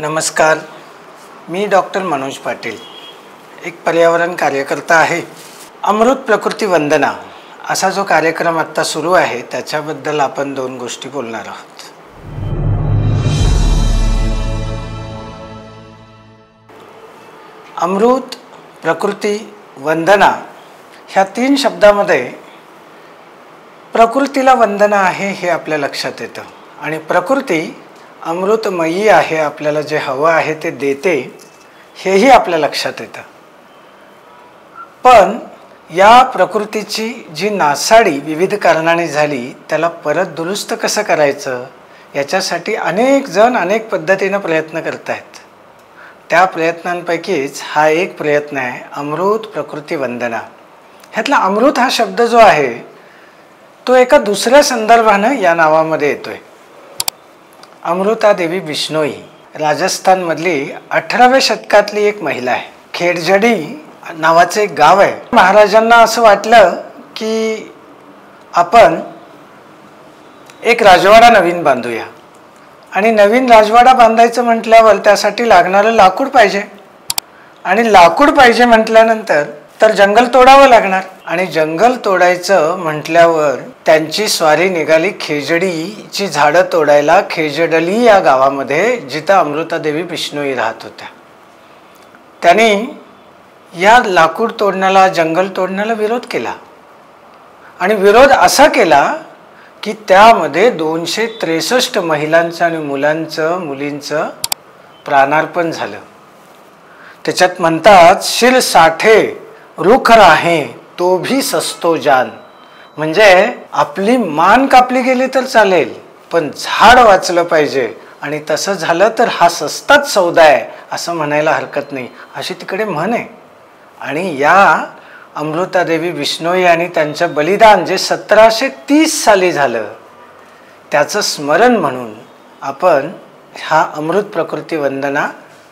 नमस्कार, मी डॉक्टर मनोज पाटील, एक पर्यावरण कार्यकर्ता आहे. अमृत प्रकृती वंदना असा जो कार्यक्रम आत्ता सुरू आहे त्याच्याबद्दल आपण दोन गोष्टी बोलणार आहोत. अमृत प्रकृती वंदना ह्या तीन शब्दामध्ये प्रकृतीला वंदना आहे हे आपल्या लक्षात येतं आणि प्रकृती अमृतमयी आहे, आपल्याला जे हवं आहे ते देते हेही आपल्या लक्षात येतं. पण या प्रकृतीची जी नासाडी विविध कारणाने झाली त्याला परत दुरुस्त कसं करायचं याच्यासाठी अनेक जण अनेक पद्धतीनं प्रयत्न करत आहेत. त्या प्रयत्नांपैकीच हा एक प्रयत्न आहे अमृत प्रकृती वंदना. ह्यातला अमृत हा शब्द जो आहे तो एका दुसऱ्या संदर्भानं या नावामध्ये येतोय. अमृता देवी बिश्नोई राजस्थानमधली 18व्या शतकातली एक महिला आहे. खेडजडी नावाचं एक गाव आहे. महाराजांना असं वाटलं की आपण एक राजवाडा नवीन बांधूया आणि नवीन राजवाडा बांधायचं म्हटल्यावर त्यासाठी लागणारं लाकूड पाहिजे आणि लाकूड पाहिजे म्हटल्यानंतर तर जंगल तोडावं लागणार आणि जंगल तोडायचं म्हटल्यावर त्यांची स्वारी निघाली खेजडीची झाडं तोडायला. खेजडली या गावामध्ये जिथं अमृता देवी बिश्नोई राहत होत्या. त्यांनी या लाकूड तोडण्याला जंगल तोडण्याला विरोध केला आणि विरोध असा केला की त्यामध्ये 263 महिलांचं आणि मुलींचं प्राणार्पण झालं. त्याच्यात म्हणतात शिर साठे रुख राहे तो भी सस्तो जान, म्हणजे आपली मान कापली गेली तर चालेल पण झाड वाचलं पाहिजे आणि तसं झालं तर हा सस्ताच सौदा आहे असं म्हणायला हरकत नाही, अशी तिकडे म्हण आहे. आणि या अमृतादेवी बिश्नोई आणि त्यांचं बलिदान जे 1730 साली झालं त्याचं स्मरण म्हणून आपण हा अमृत प्रकृती वंदना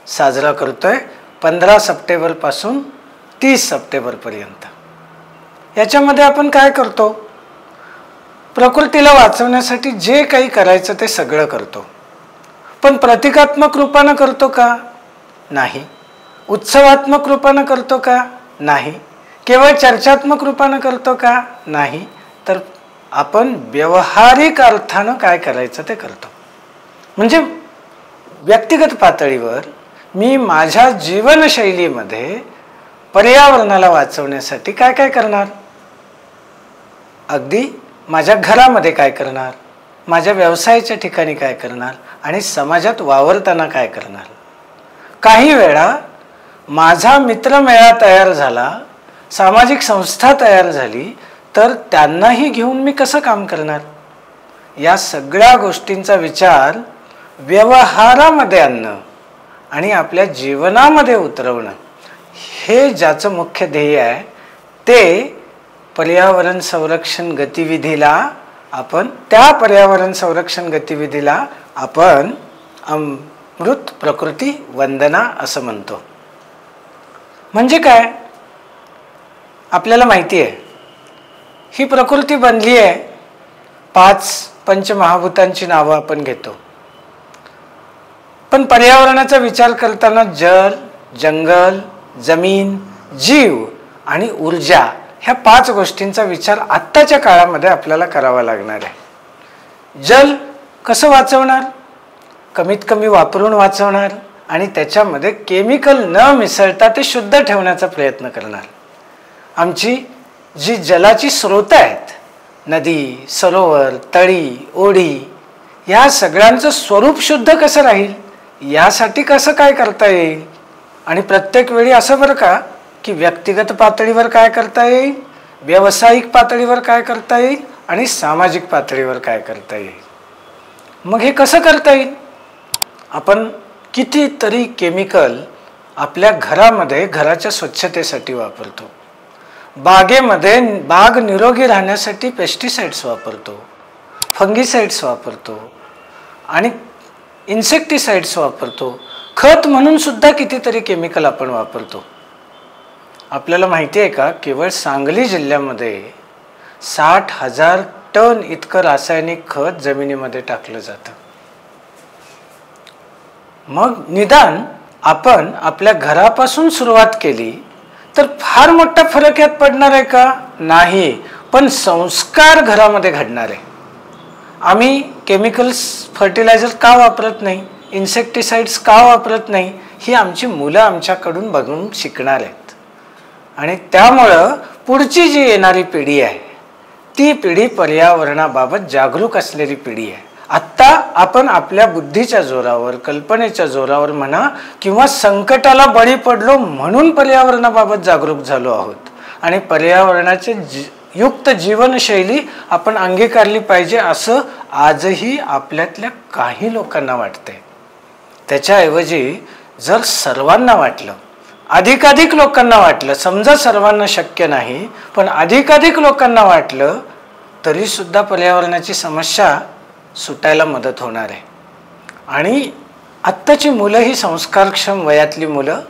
साजरा करतोय 15 सप्टेंबरपासून 30 सप्टेंबरपर्यंत. याच्यामध्ये आपण काय करतो? प्रकृतीला वाचवण्यासाठी जे काही करायचं ते सगळं करतो. पण प्रतिकात्मक रूपानं करतो का? नाही. उत्सवात्मक रूपानं करतो का? नाही. केवळ चर्चात्मक रूपानं करतो का? नाही. तर आपण व्यावहारिक अर्थानं काय करायचं ते करतो. म्हणजे व्यक्तिगत पातळीवर मी माझ्या जीवनशैलीमध्ये पर्यावरणाला वाचवण्यासाठी काय काय करणार, अगदी माझ्या घरामध्ये काय करणार, माझ्या व्यवसायाच्या ठिकाणी काय करणार आणि समाजात वावरताना काय करणार. काही वेळा माझा मित्रमेळा तयार झाला, सामाजिक संस्था तयार झाली तर त्यांनाही घेऊन मी कसं काम करणार. या सगळ्या गोष्टींचा विचार व्यवहारामध्ये आणणं आणि आपल्या जीवनामध्ये उतरवणं हे ज्याचं मुख्य ध्येय आहे ते पर्यावरण संरक्षण गतिविधीला आपण अमृत प्रकृती वंदना असं म्हणतो. म्हणजे काय? आपल्याला माहिती आहे ही प्रकृती बनली आहे 5 पंचमहाभूतांची नावं आपण घेतो. पण पर्यावरणाचा विचार करताना जल, जंगल, जमीन, जीव आणि ऊर्जा ह्या 5 गोष्टींचा विचार आत्ताच्या काळामध्ये आपल्याला करावा लागणार आहे. जल कसं वाचवणार? कमीत कमी वापरून वाचवणार आणि त्याच्यामध्ये केमिकल न मिसळता ते शुद्ध ठेवण्याचा प्रयत्न करणार. आमची जी जलाची स्रोत आहेत, नदी, सरोवर, तळी, ओढी, या सगळ्यांचं स्वरूप शुद्ध कसं राहील यासाठी कसं काय करता येईल. आणि प्रत्येक वेळी असं बरं का की व्यक्तिगत पातळीवर काय करता येईल, व्यावसायिक पातळीवर काय करता येईल आणि सामाजिक पातळीवर काय करता येईल. मग हे कसं करता येईल? आपण कितीतरी केमिकल आपल्या घरामध्ये घराच्या स्वच्छतेसाठी वापरतो. बागेमध्ये बाग निरोगी राहण्यासाठी पेस्टिसाइड्स वापरतो, फंगिसाइड्स वापरतो आणि इन्सेक्टिसाइड्स वापरतो. खत म्हणून सुद्धा कितीतरी केमिकल आपण वापरतो. आपल्याला माहिती आहे का केवळ सांगली जिल्ह्यामध्ये 60,000 टन इतकं रासायनिक खत जमिनीमध्ये टाकलं जातं. मग निदान आपण आपल्या घरापासून सुरुवात केली तर फार मोठा फरक यात पडणार आहे का? नाही. पण संस्कार घरामध्ये घडणार आहे. आम्ही केमिकल्स फर्टिलायझर का वापरत नाही, इन्सेक्टिसाइड्स का वापरत नाही, ही आमची मुलं आमच्याकडून बघून शिकणार आहेत. आणि त्यामुळं पुढची जी येणारी पिढी आहे ती पिढी पर्यावरणाबाबत जागरूक असलेली पिढी आहे. आत्ता आपण आपल्या बुद्धीच्या जोरावर, कल्पनेच्या जोरावर म्हणा किंवा संकटाला बळी पडलो म्हणून पर्यावरणाबाबत जागरूक झालो आहोत. आणि पर्यावरणाचे युक्त जीवनशैली आपण अंगीकारली पाहिजे असं आजही आपल्यातल्या काही लोकांना वाटतंय. त्याच्याऐवजी जर सर्वांना वाटलं, अधिकाधिक लोकांना वाटलं, समजा सर्वांना शक्य नाही पण अधिकाधिक लोकांना वाटलं तरी सुद्धा पर्यावरणाची समस्या सुटायला मदत होणार आहे. आणि आत्ताची मुलं ही संस्कारक्षम वयातली मुलं,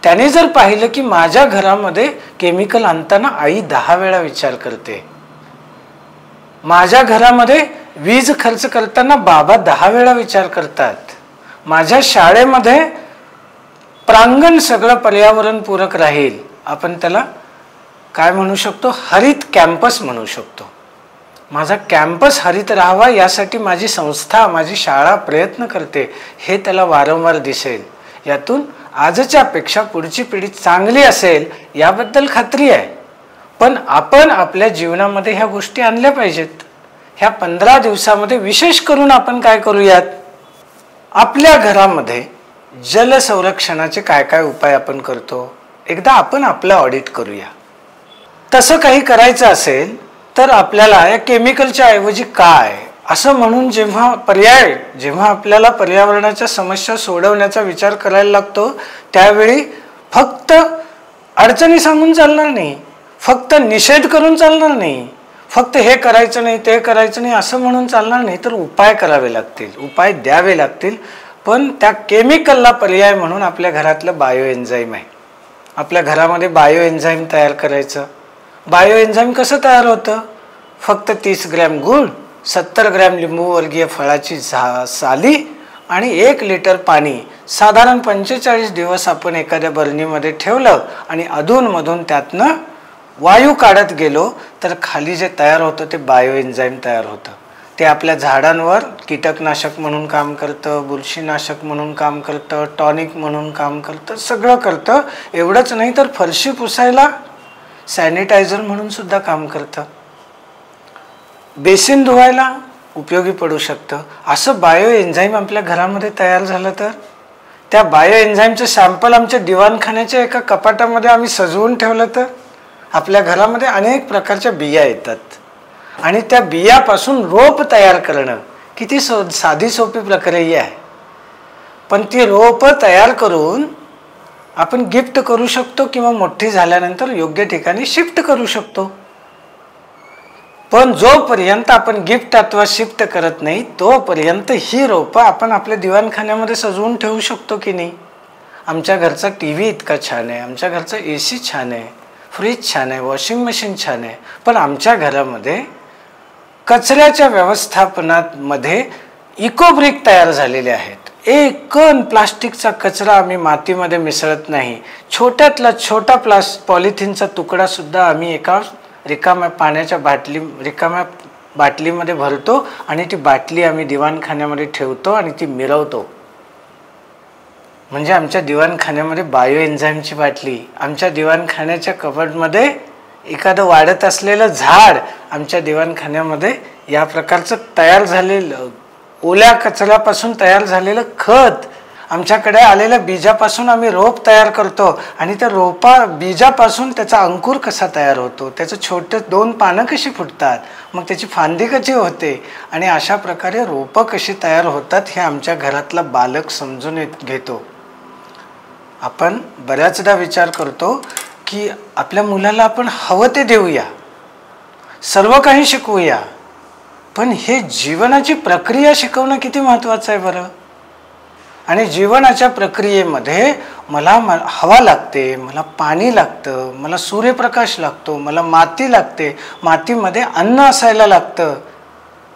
त्याने जर पाहिलं की माझ्या घरामध्ये केमिकल आणताना आई 10 वेळा विचार करते, माझ्या घरामध्ये वीज खर्च करताना बाबा 10 वेळा विचार करतात, माझ्या शाळेमध्ये प्रांगण सगळं पर्यावरणपूरक राहील, आपण त्याला काय म्हणू शकतो, हरित कॅम्पस म्हणू शकतो, माझा कॅम्पस हरित राहावा यासाठी माझी संस्था, माझी शाळा प्रयत्न करते, हे त्याला वारंवार दिसेल. यातून आजच्या पेक्षा पुढची पिढी चांगली असेल याबद्दल खात्री आहे. पण आपण आपल्या जीवनामध्ये ह्या गोष्टी आणल्या पाहिजेत. ह्या 15 दिवसामध्ये विशेष करून आपण काय करूयात, आपल्या घरामध्ये जल संरक्षणाचे काय काय उपाय आपण करतो एकदा आपण आपलं ऑडिट करूया. तसं काही करायचं असेल तर आपल्याला या केमिकलच्या ऐवजी काय असं म्हणून जेव्हा आपल्याला पर्यावरणाच्या समस्या सोडवण्याचा विचार करायला लागतो त्यावेळी फक्त अडचणी सांगून चालणार नाही, फक्त निषेध करून चालणार नाही, फक्त हे करायचं नाही ते करायचं नाही असं म्हणून चालणार नाही, तर उपाय करावे लागतील, उपाय द्यावे लागतील. पण त्या केमिकलला पर्याय म्हणून आपल्या घरातलं बायो एन्झाईम आहे. आपल्या घरामध्ये बायो एन्झाईम तयार करायचं. बायो एन्झाईम कसं तयार होतं, फक्त 30 ग्रॅम गूळ, 70 ग्रॅम लिंबूवर्गीय फळाची साली आणि 1 लिटर पाणी साधारण 45 दिवस आपण एखाद्या बरणीमध्ये ठेवलं आणि अधूनमधून त्यातनं वायू काढत गेलो तर खाली जे तयार होतं ते बायो एन्झाईम तयार होतं. ते आपल्या झाडांवर कीटकनाशक म्हणून काम करतं, बुरशीनाशक म्हणून काम करतं, टॉनिक म्हणून काम करतं, सगळं करतं. एवढंच नाही तर फरशी पुसायला सॅनिटायझर म्हणून सुद्धा काम करतं, बेसिन धुवायला उपयोगी पडू शकतं. असं बायो एन्झाईम आपल्या घरामध्ये तयार झालं तर त्या बायो एन्झाईमचं सॅम्पल आमच्या दिवाणखान्याच्या एका कपाटामध्ये आम्ही सजवून ठेवलं तर आपल्या घरामध्ये अनेक प्रकारच्या बिया येतात. आणि त्या बियापासून रोप तयार करणं किती साधी सोपी प्रक्रिया आहे. पण ती रोप तयार करून आपण गिफ्ट करू शकतो किंवा मोठी झाल्यानंतर योग्य ठिकाणी शिफ्ट करू शकतो. पण जोपर्यंत आपण गिफ्ट अथवा शिफ्ट करत नाही तोपर्यंत ही रोपं आपण आपल्या दिवाणखान्यामध्ये सजवून ठेवू शकतो की नाही. आमच्या घरचा TV इतका छान आहे, आमच्या घरचा AC छान आहे, फ्रीज छान आहे, वॉशिंग मशीन छान आहे, पण आमच्या घरामध्ये कचऱ्याच्या व्यवस्थापनामध्ये इकोब्रिक तयार झालेले आहेत. एक कण प्लास्टिकचा कचरा आम्ही मातीमध्ये मिसळत नाही. छोट्यातला छोटा पॉलिथिनचा तुकडा सुद्धा आम्ही एका रिकाम्या पाण्याच्या रिकाम्या बाटलीमध्ये भरतो आणि ती बाटली आम्ही दिवाणखान्यामध्ये ठेवतो आणि ती मिरवतो. म्हणजे आमच्या दिवाणखान्यामध्ये बायो एन्झाईमची बाटली, आमच्या दिवाणखान्याच्या कबडमध्ये एखादं वाढत असलेलं झाड, आमच्या दिवाणखान्यामध्ये या प्रकारचं तयार झालेलं ओल्या कचऱ्यापासून तयार झालेलं खत, आमच्याकडे आलेल्या बीजापासून आम्ही रोप तयार करतो आणि त्या बीजापासून त्याचा अंकुर कसा तयार होतो, त्याचं छोटे 2 पानं कशी फुटतात, मग त्याची फांदी कशी होते आणि अशा प्रकारे रोपं कशी तयार होतात हे आमच्या घरातला बालक समजून घेतो. आपण बऱ्याचदा विचार करतो की आपल्या मुलाला आपण हवं ते देऊया, सर्व काही शिकवूया, पण हे जीवनाची प्रक्रिया शिकवणं किती महत्त्वाचं आहे बरं. आणि जीवनाच्या प्रक्रियेमध्ये मला हवा लागते, मला पाणी लागतं, मला सूर्यप्रकाश लागतो, मला माती लागते, मातीमध्ये अन्न असायला लागतं.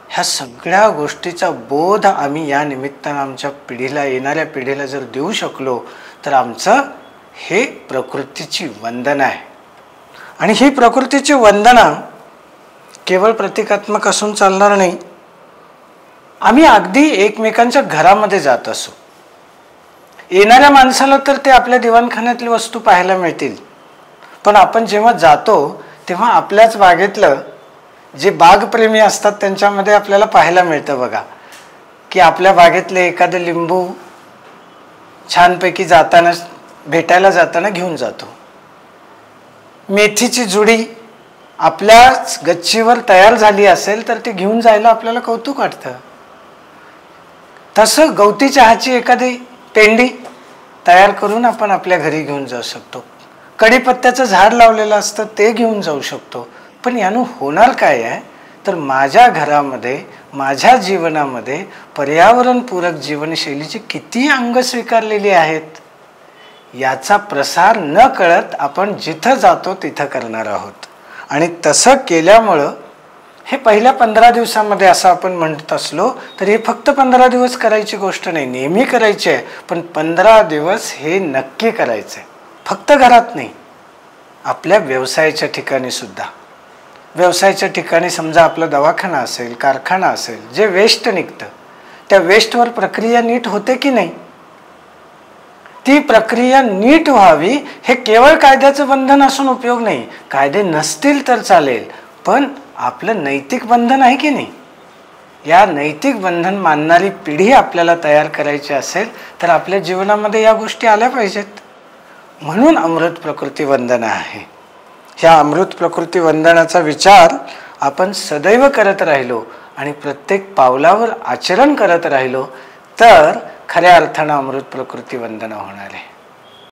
ह्या सगळ्या गोष्टीचा बोध आम्ही या निमित्तानं आमच्या पिढीला, येणाऱ्या पिढीला जर देऊ शकलो तर आमचं हे प्रकृतीची वंदना आहे. आणि ही प्रकृतीची वंदना केवळ प्रतिकात्मक असून चालणार नाही. आम्ही अगदी एकमेकांच्या घरामध्ये जात असू, येणाऱ्या माणसाला तर ते आपल्या दिवाणखान्यातली वस्तू पाहायला मिळतील, पण आपण जेव्हा जातो तेव्हा आपल्याच बागेतलं, जे बागप्रेमी असतात त्यांच्यामध्ये आपल्याला पाहायला मिळतं बघा, की आपल्या बागेतले एखादं लिंबू छानपैकी जाताना, भेटायला जाताना घेऊन जातो. मेथीची जुडी आपल्याच गच्चीवर तयार झाली असेल तर ती घेऊन जायला आपल्याला कौतुक वाटतं. तसं गवती चहाची एखादी पेंडी तयार करून आपण आपल्या घरी घेऊन जाऊ शकतो. कढीपत्त्याचं झाड लावलेलं असतं ते घेऊन जाऊ शकतो. पण यानं होणार काय आहे तर माझ्या घरामध्ये, माझ्या जीवनामध्ये पर्यावरणपूरक जीवनशैलीची किती अंग स्वीकारलेली आहेत याचा प्रसार न कळत आपण जिथं जातो तिथं करणार आहोत. आणि तसं केल्यामुळं हे पहिल्या 15 दिवसामध्ये असं आपण म्हणत असलो तर हे फक्त 15 दिवस करायची गोष्ट नाही, नेहमी करायची आहे. पण 15 दिवस हे नक्की करायचं आहे. फक्त घरात नाही, आपल्या व्यवसायाच्या ठिकाणी सुद्धा. व्यवसायाच्या ठिकाणी समजा आपला दवाखाना असेल, कारखाना असेल, जे वेस्ट निघतं त्या वेस्टवर प्रक्रिया नीट होते की नाही, ती प्रक्रिया नीट व्हावी हे केवळ कायद्याचं बंधन असून उपयोग नाही. कायदे नसतील तर चालेल, पण आपलं नैतिक बंधन आहे की नाही, या नैतिक बंधन मानणारी पिढी आपल्याला तयार करायची असेल तर आपल्या जीवनामध्ये या गोष्टी आल्या पाहिजेत. म्हणून अमृत प्रकृती वंदना आहे. ह्या अमृत प्रकृती वंदनाचा विचार आपण सदैव करत राहिलो आणि प्रत्येक पावलावर आचरण करत राहिलो तर खऱ्या अर्थानं अमृत प्रकृती वंदना होणार आहे.